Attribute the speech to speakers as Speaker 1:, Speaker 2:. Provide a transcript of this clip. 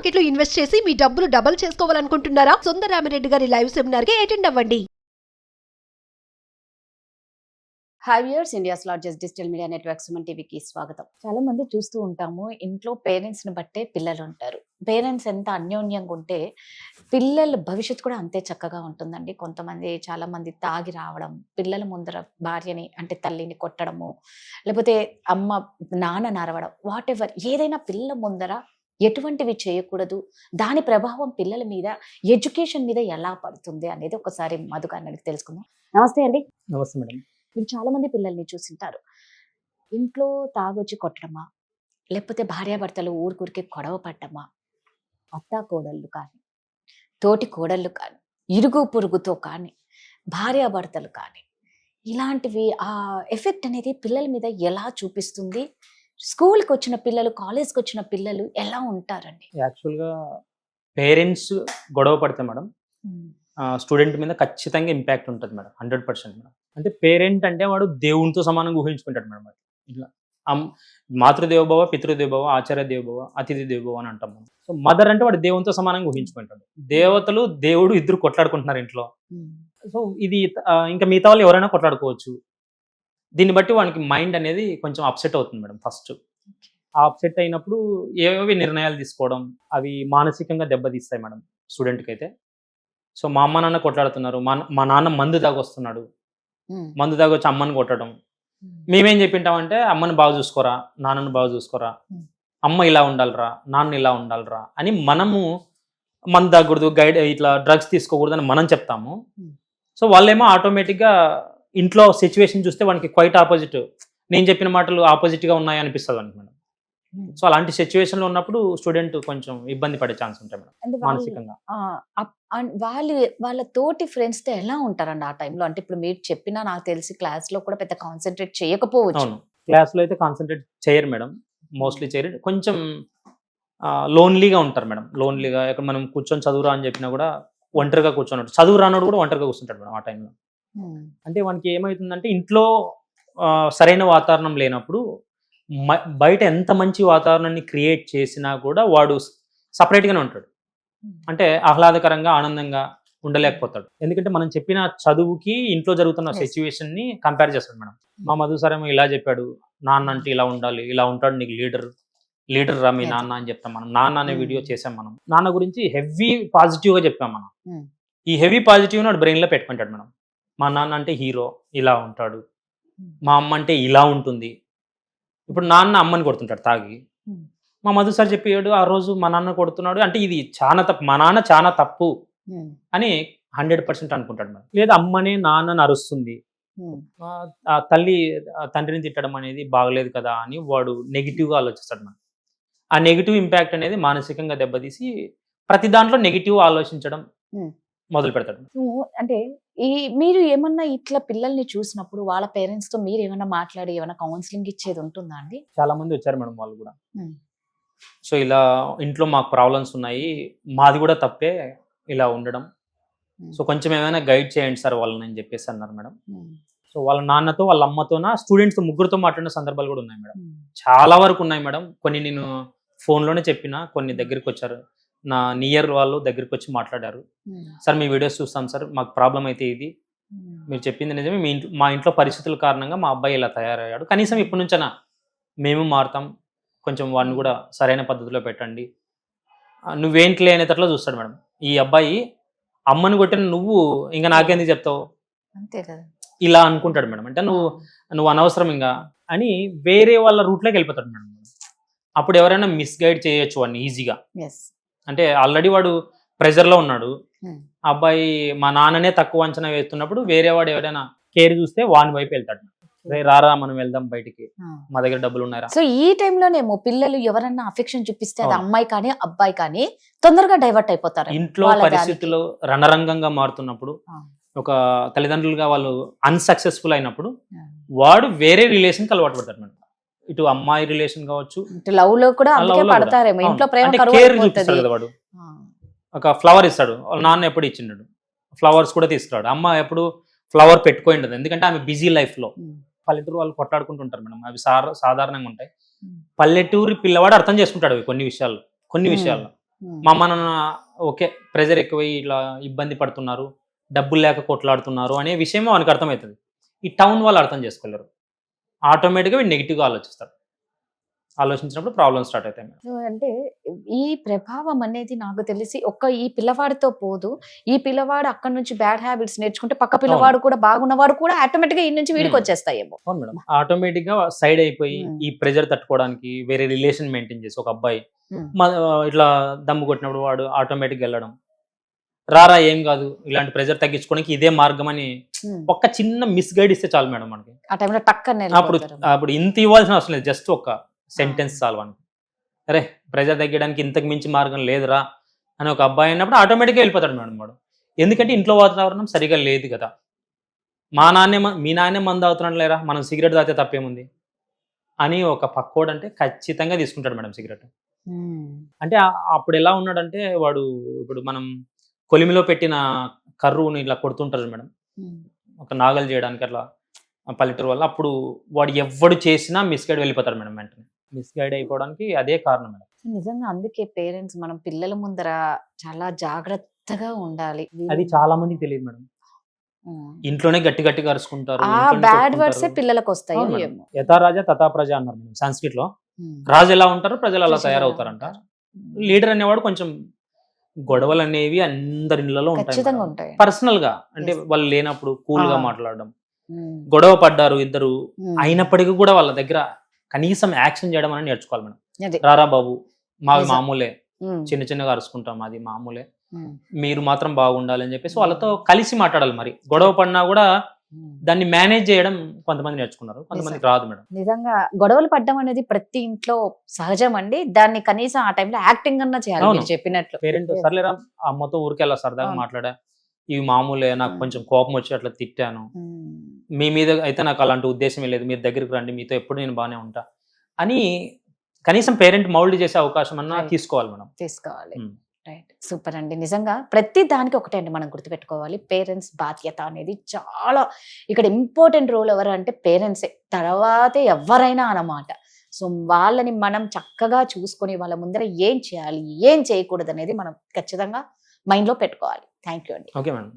Speaker 1: Market లో invest చేసి మీ డబ్బులు డబుల్ చేసుకోవాలనుకుంటున్నారా? సుందరరామిరెడ్డి గారి లైవ్ సెమినార్ కి అటెండ్ అవ్వండి.
Speaker 2: Hi viewers, India's largest digital media network Suman టీవీకి స్వాగతం. చాలా మంది చూస్తూ ఉంటాము, ఇంట్లో పేరెంట్స్ ని బట్టే పిల్లలు ఉంటారు. పేరెంట్స్ ఎంత అన్యోన్యంగా ఉంటే పిల్లల భవిష్యత్తు కూడా అంతే చక్కగా ఉంటుందండి. కొంతమంది చాలా మంది తాగి రావడం, పిల్లల ముందర భార్యని అంటే తల్లిని కొట్టడము, లేకపోతే అమ్మ నాన్న నరవడం, వాట్ ఎవర్ ఏదైనా పిల్లల ముందర ఎటువంటివి చేయకూడదు, దాని ప్రభావం పిల్లల మీద ఎడ్యుకేషన్ మీద ఎలా పడుతుంది అనేది ఒకసారి మధు గారిని అడిగి తెలుసుకుందాం. నమస్తే అండి.
Speaker 3: నమస్తే మేడం.
Speaker 2: మీరు చాలా మంది పిల్లల్ని చూసింటారు. ఇంట్లో తాగొచ్చి కొట్టడమా, లేకపోతే భార్యాభర్తలు ఊరికే గొడవ పడ్డమా, అత్తా కోడళ్ళు కానీ, తోటి కోడళ్ళు కానీ, ఇరుగు పొరుగుతో కానీ, భార్యాభర్తలు కానీ, ఇలాంటివి ఆ ఎఫెక్ట్ అనేది పిల్లల మీద ఎలా చూపిస్తుంది? స్కూల్కి వచ్చిన పిల్లలు, కాలేజ్కి వచ్చిన పిల్లలు ఎలా ఉంటారండి?
Speaker 3: యాక్చువల్గా పేరెంట్స్ గొడవ పడితే మేడం స్టూడెంట్ మీద ఖచ్చితంగా ఇంపాక్ట్ ఉంటుంది మేడం, 100% మేడం. అంటే పేరెంట్ అంటే వాడు దేవునితో సమానంగా ఊహించుకుంటాడు మేడం. అది ఇట్లా మాతృదేవోభవ, పితృదేవోభవ, ఆచార్య దేవోభవ, అతిథి దేవోభవ అని అంటాం మనం. సో మదర్ అంటే వాడు దేవునితో సమానంగా ఊహించుకుంటాడు. దేవతలు దేవుడు ఇద్దరు కొట్లాడుకుంటున్నారు ఇంట్లో. సో ఇది ఇంకా మిగతా వాళ్ళు ఎవరైనా కొట్లాడుకోవచ్చు. దీన్ని బట్టి వానికి మైండ్ అనేది కొంచెం అప్సెట్ అవుతుంది మేడం. ఫస్ట్ ఆ అప్సెట్ అయినప్పుడు ఏవేవి నిర్ణయాలు తీసుకోవడం, అవి మానసికంగా దెబ్బతీస్తాయి మేడం స్టూడెంట్కి అయితే. సో మా అమ్మ నాన్న కొట్లాడుతున్నారు, మా నాన్న మందు తాగొస్తున్నాడు, మందు తాగొచ్చి అమ్మని కొట్టడం. మేమేం చెప్పింటామంటే అమ్మని బాగా చూసుకోరా, నాన్నని బాగా చూసుకోరా, అమ్మ ఇలా ఉండాలిరా, నాన్న ఇలా ఉండాలిరా అని మనము మందు తాగకూడదు, గైడ్ ఇట్లా డ్రగ్స్ తీసుకోకూడదు అని మనం చెప్తాము. సో వాళ్ళేమో ఆటోమేటిక్గా ఇంట్లో సిచ్యువేషన్ చూస్తే వానికి క్వైట్ ఆపోజిట్, నేను చెప్పిన మాటలు ఆపోజిట్గా ఉన్నాయి అనిపిస్తుంది అని మేడం. సో అలాంటి సిచ్యువేషన్లో ఉన్నప్పుడు స్టూడెంట్ కొంచెం ఇబ్బంది పడే ఛాన్స్ ఉంటాయి మేడం మానసికంగా.
Speaker 2: వాళ్ళ తోటి ఫ్రెండ్స్ తో ఎలా ఉంటారండి ఆ టైంలో? అంటే ఇప్పుడు మీరు చెప్పినా నాకు తెలిసి క్లాస్ లో కూడా పెద్ద కాన్సన్ట్రేట్ చేయకపోవచ్చు.
Speaker 3: అవును, క్లాస్లో అయితే కాన్సన్ట్రేట్ చేయరు మేడం, మోస్ట్లీ చేయరు. కొంచెం లోన్లీగా ఉంటారు మేడం. లోన్లీగా ఇక్కడ మనం కూర్చొని చదువురా అని చెప్పినా కూడా ఒంటరిగా కూర్చొని ఉంటాడు. చదువు రానోడు కూడా ఒంటరిగా కూర్చుంటాడు మేడం ఆ టైంలో. అంటే వానికి ఏమవుతుందంటే ఇంట్లో సరైన వాతావరణం లేనప్పుడు బయట ఎంత మంచి వాతావరణాన్ని క్రియేట్ చేసినా కూడా వాడు సపరేట్గానే ఉంటాడు. అంటే ఆహ్లాదకరంగా ఆనందంగా ఉండలేకపోతాడు. ఎందుకంటే మనం చెప్పిన చదువుకి ఇంట్లో జరుగుతున్న సిచ్యువేషన్ని కంపేర్ చేస్తాడు మేడం. మా మధు సార్ ఏమో ఇలా చెప్పాడు, నాన్న అంటే ఇలా ఉండాలి, ఇలా ఉంటాడు, నీకు లీడర్ రా మీ నాన్న అని చెప్తాం మనం. నాన్న అనే వీడియో చేసాం మనం. నాన్న గురించి హెవీ పాజిటివ్గా చెప్పాం మనం. ఈ హెవీ పాజిటివ్ వాడు బ్రెయిన్లో పెట్టుకుంటాడు మేడం. మా నాన్న అంటే హీరో, ఇలా ఉంటాడు, మా అమ్మ అంటే ఇలా ఉంటుంది. ఇప్పుడు నాన్న అమ్మని కొడుతుంటాడు తాగి. మా మధు సార్ చెప్పాడు ఆ రోజు మా నాన్న కొడుతున్నాడు అంటే ఇది చాలా తప్పు, మా నాన్న చాలా తప్పు అని 100% అనుకుంటాడు మేడం. లేదా అమ్మనే నాన్నని అరుస్తుంది, ఆ తల్లి తండ్రిని తిట్టడం అనేది బాగలేదు కదా అని వాడు నెగిటివ్గా ఆలోచిస్తాడు మేడం. ఆ నెగిటివ్ ఇంపాక్ట్ అనేది మానసికంగా దెబ్బతీసి ప్రతి దాంట్లో నెగిటివ్ ఆలోచించడం మొదలు పెడతాడు.
Speaker 2: అంటే మీరు ఏమన్నా ఇట్లా పిల్లల్ని చూసినప్పుడు వాళ్ళ పేరెంట్స్ తో మీరు ఏమైనా మాట్లాడి ఏమైనా కౌన్సిలింగ్ ఇచ్చేది ఉంటుందా అండి?
Speaker 3: చాలా మంది వచ్చారు మేడం వాళ్ళు కూడా. సో ఇలా ఇంట్లో మాకు ప్రాబ్లమ్స్ ఉన్నాయి, మాది కూడా తప్పే ఇలా ఉండడం, సో కొంచెం ఏమైనా గైడ్ చేయండి సార్ వాళ్ళని అని చెప్పేసి అన్నారు మేడం. సో వాళ్ళ నాన్నతో వాళ్ళ అమ్మతోన స్టూడెంట్స్ ముగ్గురుతో మాట్లాడిన సందర్భాలు కూడా ఉన్నాయి మేడం. చాలా వరకు ఉన్నాయి మేడం. కొన్ని నేను ఫోన్లోనే చెప్పిన, కొన్ని దగ్గరికి వచ్చారు, నా నియర్ వాళ్ళు దగ్గరికి వచ్చి మాట్లాడారు. సార్ మీ వీడియోస్ చూస్తాం సార్, మాకు ప్రాబ్లం అయితే ఇది, మీరు చెప్పింది నిజమే, మా ఇంట్లో పరిస్థితుల కారణంగా మా అబ్బాయి ఇలా తయారయ్యాడు, కనీసం ఇప్పటి నుంచైనా మేము మారుతాం, కొంచెం వాడిని కూడా సరైన పద్ధతిలో పెట్టండి, నువ్వేంటి అనేటట్లు చూస్తాడు మేడం. ఈ అబ్బాయి అమ్మని కొట్టిన నువ్వు ఇంకా నాకేంది చెప్తావు,
Speaker 2: అంతే కదా,
Speaker 3: ఇలా అనుకుంటాడు మేడం. అంటే నువ్వు అనవసరం ఇంకా అని వేరే వాళ్ళ రూట్లోకి వెళ్ళిపోతాడు మేడం. అప్పుడు ఎవరైనా మిస్గైడ్ చేయొచ్చు వాడిని ఈజీగా. అంటే ఆల్రెడీ వాడు ప్రెజర్లో ఉన్నాడు, అబ్బాయి మా నాన్ననే తక్కువ అంచనా వేస్తున్నప్పుడు వేరే వాడు ఎవరైనా కేర్ చూస్తే వాని వైపు వెళ్తాడు. రారా మనం వెళ్దాం బయటికి, మా దగ్గర డబ్బులు ఉన్నారా.
Speaker 2: సో ఈ టైంలోనేమో పిల్లలు ఎవరన్నా అఫెక్షన్ చూపిస్తే అది అమ్మాయి కానీ అబ్బాయి కానీ తొందరగా డైవర్ట్ అయిపోతారు.
Speaker 3: ఇంట్లో పరిస్థితులు రణరంగంగా మారుతున్నప్పుడు, ఒక తల్లిదండ్రులుగా వాళ్ళు అన్సక్సెస్ఫుల్ అయినప్పుడు వాడు వేరే రిలేషన్కి అలవాటు పడతాడు మేడం. ఇటు అమ్మాయి రిలేషన్ కావచ్చు,
Speaker 2: లవ్ లో కూడా పడతారేమో. ఇంట్లో ప్రేమ
Speaker 3: కేర్ చూపిస్తాడు కదా వాడు. ఒక ఫ్లవర్ ఇస్తాడు, వాళ్ళ నాన్న ఎప్పుడు ఇచ్చిండు, ఫ్లవర్స్ కూడా తీసుకురాడు. అమ్మ ఎప్పుడు ఫ్లవర్ పెట్టుకోండి, ఎందుకంటే ఆమె బిజీ లైఫ్లో. పల్లెటూరు వాళ్ళు కొట్లాడుకుంటుంటారు మేడం, అవి సాధారణంగా ఉంటాయి. పల్లెటూరి పిల్లవాడు అర్థం చేసుకుంటాడు అవి కొన్ని విషయాల్లో. మా అమ్మ నాన్న ఓకే ప్రెజర్ ఎక్కువై ఇట్లా ఇబ్బంది పడుతున్నారు, డబ్బులు లేక కొట్లాడుతున్నారు అనే విషయం వానికి అర్థమవుతుంది. ఈ టౌన్ వాళ్ళు అర్థం చేసుకోలేరు, ఆటోమేటిక్గా వీడు నెగిటివ్గా ఆలోచిస్తారు. ఆలోచించినప్పుడు ప్రాబ్లమ్ స్టార్ట్ అవుతాయి.
Speaker 2: సో అంటే ఈ ప్రభావం అనేది నాకు తెలిసి ఈ పిల్లవాడితో పోదు. ఈ పిల్లవాడు అక్కడ నుంచి బ్యాడ్ హ్యాబిట్స్ నేర్చుకుంటే పక్క పిల్లవాడు కూడా బాగున్నవాడు కూడా ఆటోమేటిక్ గా ఈ నుంచి వీడికి వచ్చేస్తాయేమో.
Speaker 3: అవును మేడం, ఆటోమేటిక్ గా సైడ్ అయిపోయి ఈ ప్రెజర్ తట్టుకోవడానికి వేరే రిలేషన్ మెయింటైన్ చేసి ఒక అబ్బాయి ఇట్లా దమ్ము కొట్టినప్పుడు వాడు ఆటోమేటిక్ వెళ్ళడం, రారా ఏం కాదు ఇలాంటి ప్రెజర్ తగ్గించుకోవడానికి ఇదే మార్గం అని ఒక చిన్న మిస్గైడ్ ఇస్తే చాలు మేడం మనకి.
Speaker 2: ఆ టైంలో టక్కనే
Speaker 3: అప్పుడు ఇంత ఇవ్వాల్సిన అవసరం లేదు, జస్ట్ ఒక సెంటెన్స్ చాలు అని. అరే ప్రెజర్ తగ్గడానికి ఇంతకు మించి మార్గం లేదురా అని ఒక అబ్బాయి అన్నప్పుడు ఆటోమేటిక్గా వెళ్ళిపోతాడు మేడం వాడు. ఎందుకంటే ఇంట్లో వాతావరణం సరిగా లేదు కదా. మీ నాన్నే మందు అవుతున్నాడు లేరా, మనం సిగరెట్ తాగితే తప్పేముంది అని ఒక పక్కోడు అంటే ఖచ్చితంగా తీసుకుంటాడు మేడం సిగరెట్. అంటే అప్పుడు ఎలా ఉన్నాడంటే వాడు ఇప్పుడు మనం కొలిమిలో పెట్టిన కర్రుని ఇట్లా కొడుతుంటారు మేడం, ఒక నాగలు చేయడానికి అట్లా పల్లెటూరు వల్ల. అప్పుడు వాడు ఎవడు చేసినా మిస్గైడ్ వెళ్ళిపోతారు మేడం, వెంటనే మిస్గైడ్ అయిపోవడానికి అదే కారణం మేడం.
Speaker 2: నిజంగా అందుకే పేరెంట్స్ మనం పిల్లల ముందర చాలా జాగ్రత్తగా ఉండాలి.
Speaker 3: అది చాలా మందికి తెలియదు మేడం. ఇంట్లోనే గట్టి గట్టిగా అరుచుకుంటారు,
Speaker 2: ఆ బ్యాడ్ వర్డ్స్ పిల్లలకు వస్తాయి.
Speaker 3: యథా రాజా తథా ప్రజ అన్నారు మేడం సంస్కృత్ లో. రాజు ఎలా ఉంటారు ప్రజలు అలా తయారవుతారంట. లీడర్ అనేవాడు కొంచెం గొడవలు అనేవి అందరి ఇళ్లలో ఉంటాయి, పర్సనల్ గా. అంటే వాళ్ళు లేనప్పుడు కూల్ గా మాట్లాడడం, గొడవ పడ్డారు ఇద్దరు అయినప్పటికీ కూడా వాళ్ళ దగ్గర కనీసం యాక్షన్ చేయడం అని నేర్చుకోవాలి మేడం. రారా బాబు మావి మామూలే, చిన్న చిన్నగా అరుచుకుంటాం, అది మామూలే, మీరు మాత్రం బాగుండాలి అని చెప్పేసి వాళ్ళతో కలిసి మాట్లాడాలి. మరి గొడవ పడినా కూడా దాన్ని మేనేజ్ చేయడం కొంతమంది నేర్చుకున్నారు, కొంతమందికి రాదు మేడం.
Speaker 2: నిజంగా గొడవలు పడ్డం అనేది ప్రతి ఇంట్లో సహజం అండి. దాన్ని కనీసం ఆ టైంలో యాక్టింగ్ అన్నా చేయాలి మీరు చెప్పినట్లు.
Speaker 3: పేరెంట్ సర్లేరా అమ్మతో ఊరికెళ్ళా సరదాగా మాట్లాడా, ఇవి మామూలే, నాకు కొంచెం కోపం వచ్చి అట్లా తిట్టాను, మీ మీద అయితే నాకు అలాంటి ఉద్దేశమే లేదు, మీరు దగ్గరికి రండి, మీతో ఎప్పుడు నేను బాగానే ఉంటా అని కనీసం పేరెంట్ మౌల్డ్ చేసే అవకాశం అన్నా తీసుకోవాలి మేడం.
Speaker 2: తీసుకోవాలి. రైట్, సూపర్ అండి. నిజంగా ప్రతి దానికి ఒకటే అండి మనం గుర్తుపెట్టుకోవాలి, పేరెంట్స్ బాధ్యత అనేది చాలా ఇక్కడ ఇంపార్టెంట్ రోల్ ఎవరు అంటే పేరెంట్సే, తర్వాతే ఎవరైనా అన్నమాట. సో వాళ్ళని మనం చక్కగా చూసుకొని వాళ్ళ ముందర ఏం చేయాలి ఏం చేయకూడదు అనేది మనం ఖచ్చితంగా మైండ్లో పెట్టుకోవాలి. థ్యాంక్ యూ అండి.
Speaker 3: Okay madam.